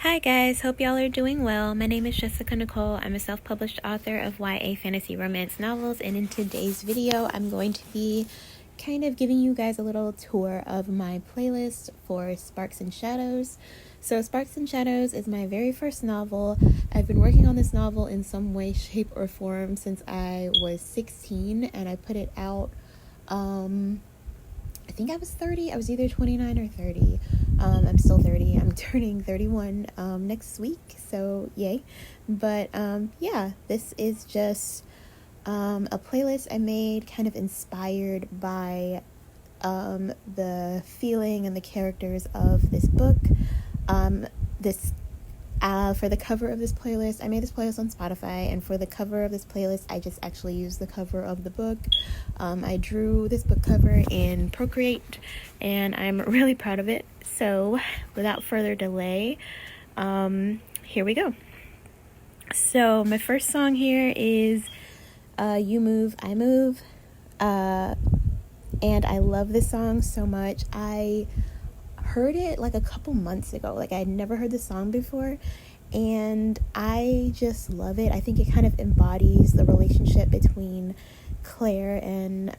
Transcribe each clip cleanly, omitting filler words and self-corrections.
Hi guys, hope y'all are doing well. My name is Jessica Nicole. I'm a self-published author of YA fantasy romance novels, and in today's video I'm going to be kind of giving you guys a little tour of my playlist for Sparks and Shadows. So Sparks and Shadows is my very first novel. I've been working on this novel in some way, shape, or form since I was 16, and I put it out I think I was 30. I was either 29 or 30. I'm still 30. I'm turning 31 next week, so yay. But yeah, this is just a playlist I made kind of inspired by the feeling and the characters of this book. For the cover of this playlist, I made this playlist on Spotify, and for the cover of this playlist, I just actually used the cover of the book. I drew this book cover in Procreate, and I'm really proud of it. So, without further delay, here we go. So, my first song here is You Move, I Move, and I love this song so much. I heard it like a couple months ago. Like, I had never heard the song before, and I just love it. I think it kind of embodies the relationship between Claire and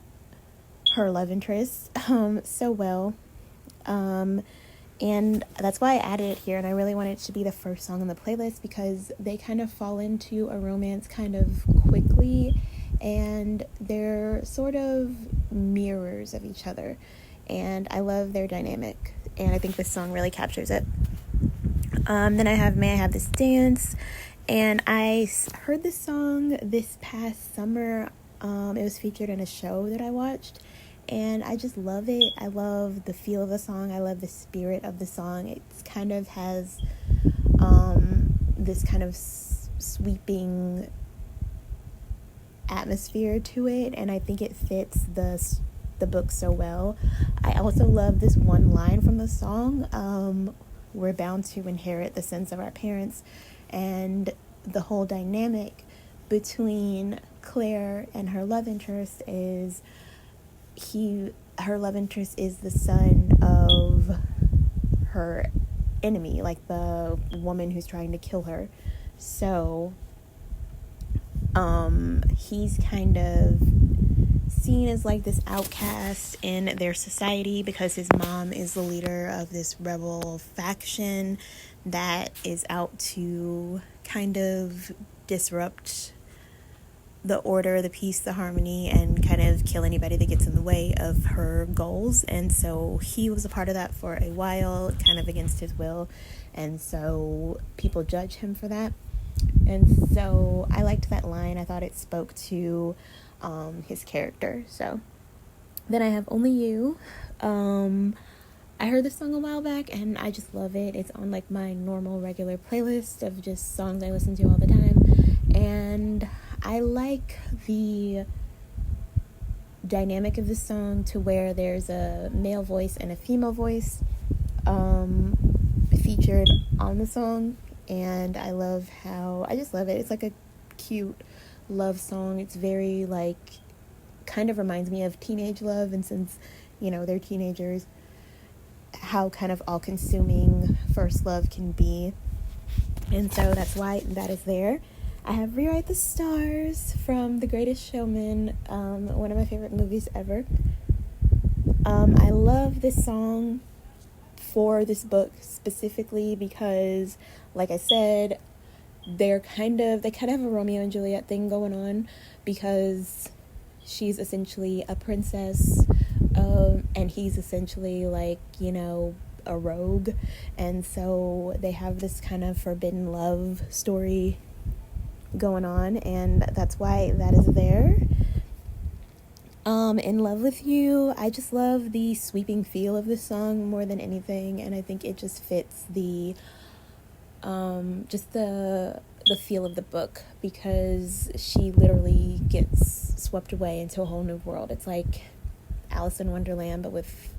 her love interest so well, and that's why I added it here, and I really wanted it to be the first song on the playlist because they kind of fall into a romance kind of quickly, and they're sort of mirrors of each other, and I love their dynamic, and I think this song really captures it. Then I have May I Have This Dance, and I heard this song this past summer. It was featured in a show that I watched, and I just love it. I love the feel of the song. I love the spirit of the song. It kind of has this kind of sweeping atmosphere to it, and I think it fits the book so well. I also love this one line from the song, we're bound to inherit the sins of our parents, and the whole dynamic between Claire and her love interest is her love interest is the son of her enemy, like the woman who's trying to kill her. So he's kind of seen as like this outcast in their society because his mom is the leader of this rebel faction that is out to kind of disrupt the order, the peace, the harmony, and kind of kill anybody that gets in the way of her goals. And so he was a part of that for a while, kind of against his will, and so people judge him for that. And so I liked that line. I thought it spoke to his character. So then I have Only You. I heard this song a while back, and I just love it. It's on like my normal regular playlist of just songs I listen to all the time, and I like the dynamic of the song to where there's a male voice and a female voice featured on the song, and I just love it. It's like a cute love song. It's very like, kind of reminds me of teenage love, and since they're teenagers, how kind of all-consuming first love can be, and so that's why that is there. I have Rewrite the Stars from The Greatest Showman, one of my favorite movies ever. I love this song for this book specifically because, like I said, they kind of have a Romeo and Juliet thing going on because she's essentially a princess, and he's essentially like, a rogue, and so they have this kind of forbidden love story going on, and that's why that is there. In Love With You, I just love the sweeping feel of this song more than anything, and I think it just fits the just the feel of the book because she literally gets swept away into a whole new world. It's like Alice in Wonderland, but with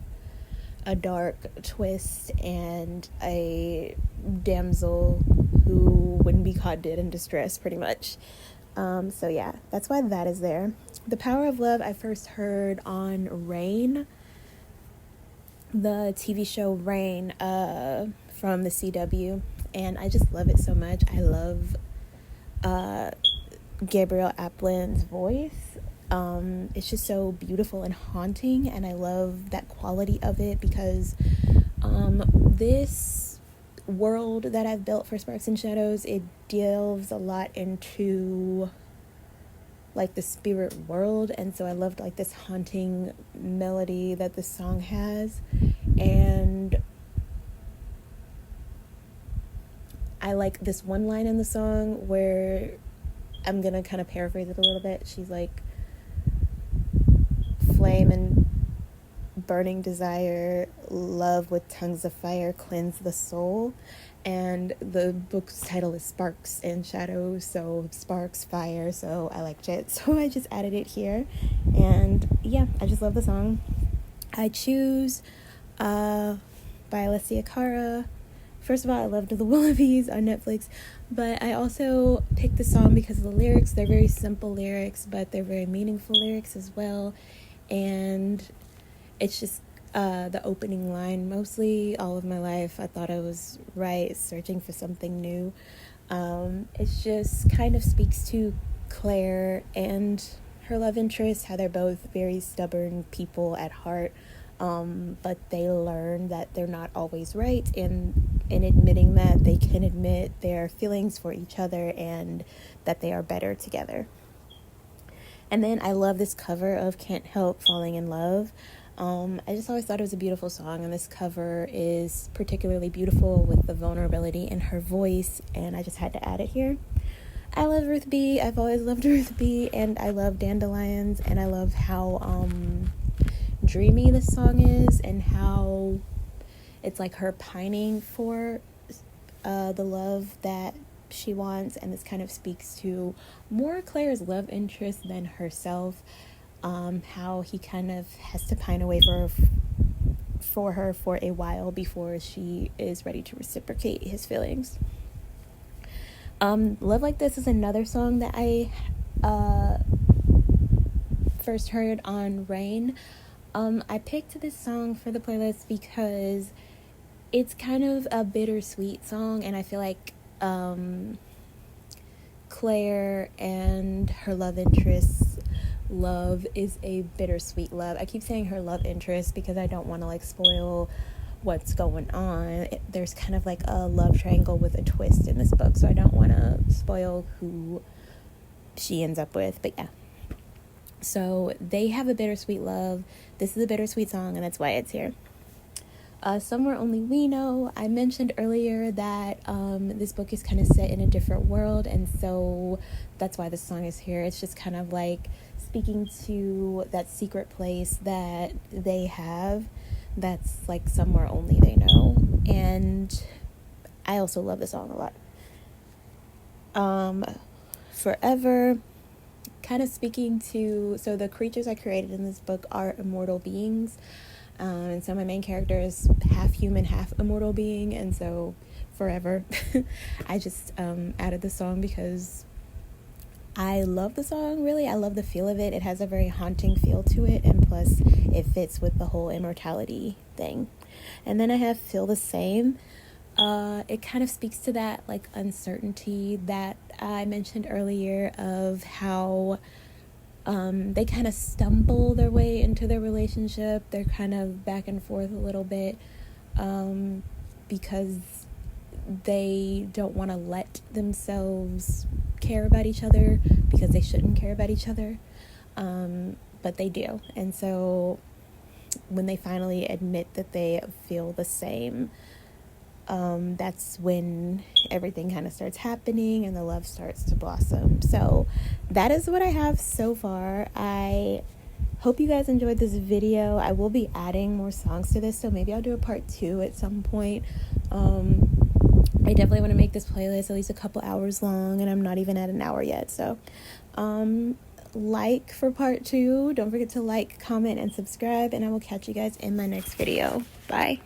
a dark twist and a damsel who wouldn't be caught dead in distress, pretty much. So yeah, that's why that is there. The Power of Love I first heard on Reign, the TV show Reign from the CW. and I just love it so much. I love Gabriel Aplin's voice. It's just so beautiful and haunting, and I love that quality of it because this world that I've built for Sparks and Shadows, it delves a lot into like the spirit world, and so I loved like this haunting melody that this song has. And I like this one line in the song where I'm gonna kind of paraphrase it a little bit. She's like, flame and burning desire, love with tongues of fire, cleanse the soul. And the book's title is Sparks and Shadows, so sparks, fire, so I liked it. So I just added it here. And yeah, I just love the song. I choose by Alessia Cara. First of all, I loved The Willoughbys on Netflix, but I also picked the song because of the lyrics. They're very simple lyrics, but they're very meaningful lyrics as well. And it's just the opening line. Mostly all of my life, I thought I was right, searching for something new. It just kind of speaks to Claire and her love interest, how they're both very stubborn people at heart, but they learn that they're not always right, and in admitting that, they can admit their feelings for each other and that they are better together. And then I love this cover of Can't Help Falling in Love. I just always thought it was a beautiful song, and this cover is particularly beautiful with the vulnerability in her voice, and I just had to add it here. I love Ruth B. I've always loved Ruth B, and I love Dandelions, and I love how dreamy this song is, and how it's like her pining for the love that she wants, and this kind of speaks to more Claire's love interest than herself. How he kind of has to pine away for her for a while before she is ready to reciprocate his feelings. Love Like This is another song that I first heard on Rain. I picked this song for the playlist because it's kind of a bittersweet song, and I feel like Claire and her love interest's love is a bittersweet love. I keep saying her love interest because I don't want to like spoil what's going on. There's kind of like a love triangle with a twist in this book, so I don't want to spoil who she ends up with, but yeah. So they have a bittersweet love. This is a bittersweet song, and that's why it's here. Somewhere Only We Know. I mentioned earlier that this book is kind of set in a different world, and so that's why this song is here. It's just kind of like speaking to that secret place that they have that's like somewhere only they know. And I also love the song a lot. Forever, kind of speaking to, so the creatures I created in this book are immortal beings. And so my main character is half human, half immortal being, and so Forever. I just added the song because I love the song, really. I love the feel of it. It has a very haunting feel to it, and plus it fits with the whole immortality thing. And then I have Feel the Same. It kind of speaks to that like uncertainty that I mentioned earlier of how they kind of stumble their way into their relationship. They're kind of back and forth a little bit because they don't want to let themselves care about each other because they shouldn't care about each other, but they do. And so when they finally admit that they feel the same, that's when everything kind of starts happening and the love starts to blossom. So that is what I have so far. I hope you guys enjoyed this video. I will be adding more songs to this, so maybe I'll do a part 2 at some point. I definitely want to make this playlist at least a couple hours long, and I'm not even at an hour yet. So like for part 2. Don't forget to like, comment, and subscribe, and I will catch you guys in my next video. Bye.